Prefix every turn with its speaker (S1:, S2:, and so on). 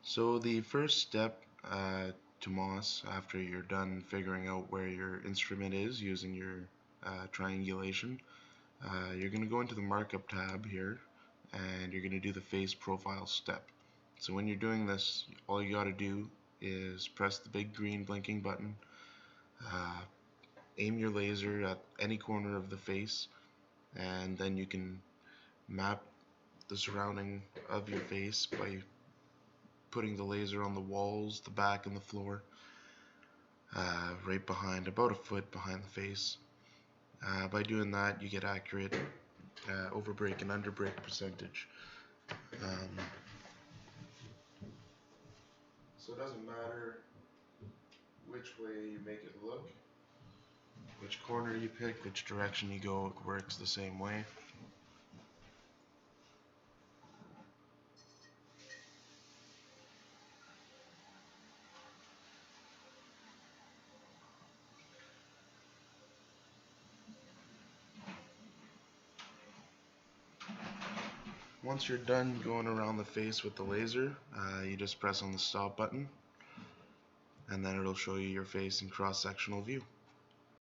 S1: So the first step to MOS, after you're done figuring out where your instrument is using your triangulation, you're going to go into the markup tab here and you're going to do the face profile step. So when you're doing this, all you got to do is press the big green blinking button, uh, aim your laser at any corner of the face, and then you can map the surrounding of your face by putting the laser on the walls, the back, and the floor, right behind, about a foot behind the face. By doing that, you get accurate overbreak and underbreak percentage. Um, so it doesn't matter which way you make it look, which corner you pick, which direction you go, it works the same way. Once you're done going around the face with the laser, you just press on the stop button and then it'll show you your face in cross-sectional view.